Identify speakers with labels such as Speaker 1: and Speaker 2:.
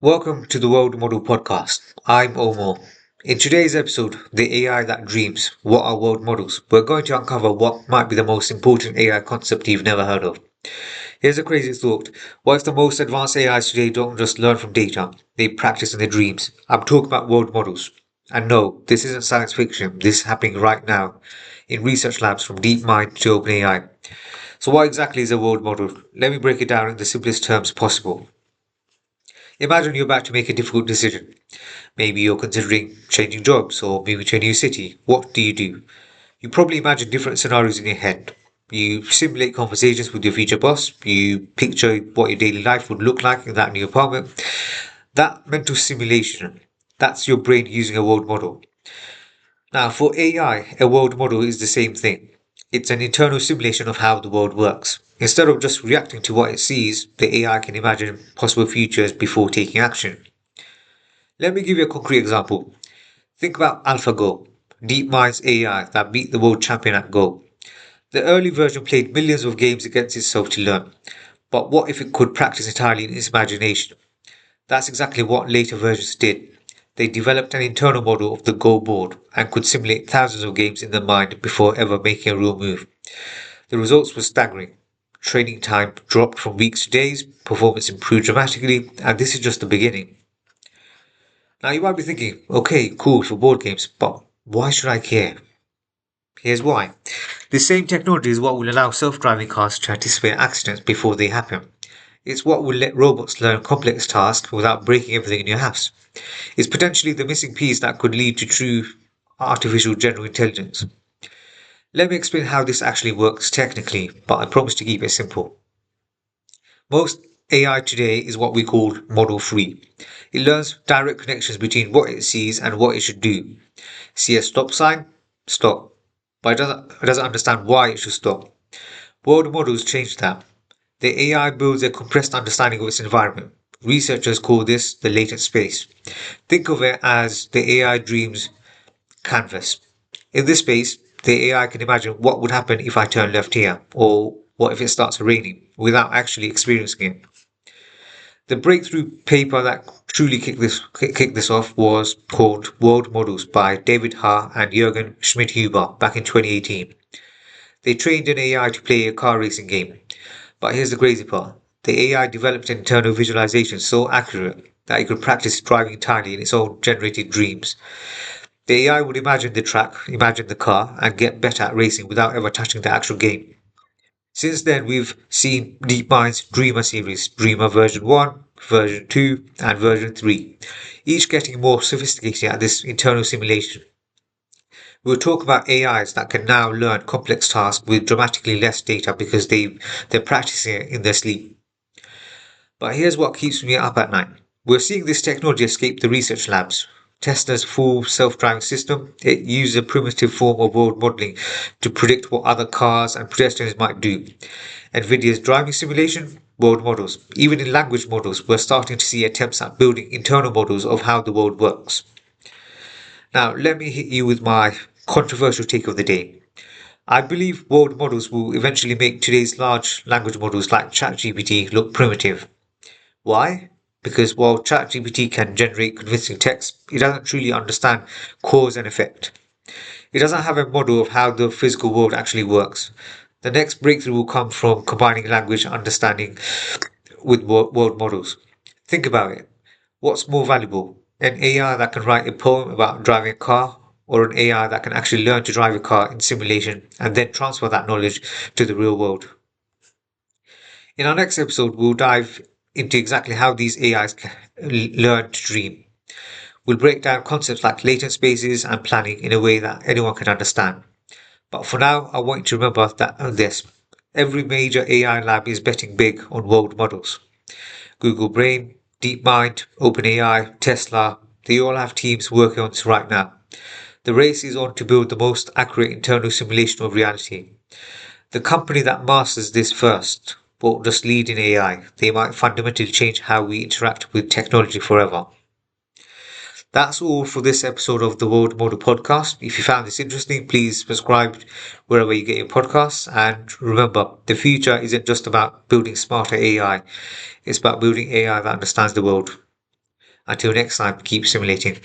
Speaker 1: Welcome to the World Model Podcast. I'm Omar. In today's episode, The AI That Dreams, What Are World Models? We're going to uncover what might be the most important AI concept you've never heard of. Here's a crazy thought. What if the most advanced AIs today don't just learn from data, they practice in their dreams? I'm talking about world models. And no, this isn't science fiction. This is happening right now in research labs from DeepMind to OpenAI. So what exactly is a world model? Let me break it down in the simplest terms possible. Imagine you're about to make a difficult decision. Maybe you're considering changing jobs or moving to a new city. What do? You probably imagine different scenarios in your head. You simulate conversations with your future boss. You picture what your daily life would look like in that new apartment. That mental simulation, that's your brain using a world model. Now, for AI, a world model is the same thing. It's an internal simulation of how the world works. Instead of just reacting to what it sees, the AI can imagine possible futures before taking action. Let me give you a concrete example. Think about AlphaGo, DeepMind's AI that beat the world champion at Go. The early version played millions of games against itself to learn. But what if it could practice entirely in its imagination? That's exactly what later versions did. They developed an internal model of the Go board and could simulate thousands of games in their mind before ever making a real move. The results were staggering. Training time dropped from weeks to days, performance improved dramatically, and this is just the beginning. Now you might be thinking, okay, cool for board games, but why should I care? Here's why. This same technology is what will allow self-driving cars to anticipate accidents before they happen. It's what will let robots learn complex tasks without breaking everything in your house. It's potentially the missing piece that could lead to true artificial general intelligence. Let me explain how this actually works technically, but I promise to keep it simple. Most AI today is what we call model free. It learns direct connections between what it sees and what it should do. See a stop sign? Stop. But it doesn't understand why it should stop. World models change that. The AI builds a compressed understanding of its environment. Researchers call this the latent space. Think of it as the AI dreams canvas. In this space, the AI can imagine what would happen if I turn left here, or what if it starts raining, without actually experiencing it. The breakthrough paper that truly kicked this off was called World Models by David Ha and Jürgen Schmidhuber back in 2018. They trained an AI to play a car racing game. But here's the crazy part. The AI developed an internal visualization so accurate that it could practice driving entirely in its own generated dreams. The AI would imagine the track, imagine the car, and get better at racing without ever touching the actual game. Since then, we've seen DeepMind's Dreamer series, Dreamer version 1, version 2, and version 3, each getting more sophisticated at this internal simulation. We'll talk about AIs that can now learn complex tasks with dramatically less data because they're practicing it in their sleep. But here's what keeps me up at night. We're seeing this technology escape the research labs. Tesla's full self-driving system, it uses a primitive form of world modeling to predict what other cars and pedestrians might do. Nvidia's driving simulation, world models. Even in language models, we're starting to see attempts at building internal models of how the world works. Now, let me hit you with my controversial take of the day. I believe world models will eventually make today's large language models like ChatGPT look primitive. Why? Because while ChatGPT can generate convincing text, it doesn't truly understand cause and effect. It doesn't have a model of how the physical world actually works. The next breakthrough will come from combining language understanding with world models. Think about it. What's more valuable? An AI that can write a poem about driving a car, or an AI that can actually learn to drive a car in simulation and then transfer that knowledge to the real world? In our next episode, we'll dive into exactly how these AIs can learn to dream. We'll break down concepts like latent spaces and planning in a way that anyone can understand. But for now, I want you to remember that this. Every major AI lab is betting big on world models. Google Brain, DeepMind, OpenAI, Tesla, they all have teams working on this right now. The race is on to build the most accurate internal simulation of reality. The company that masters this first won't just lead in AI, they might fundamentally change how we interact with technology forever. That's all for this episode of the World Model Podcast. If you found this interesting, please subscribe wherever you get your podcasts. And remember, the future isn't just about building smarter AI, it's about building AI that understands the world. Until next time, keep simulating.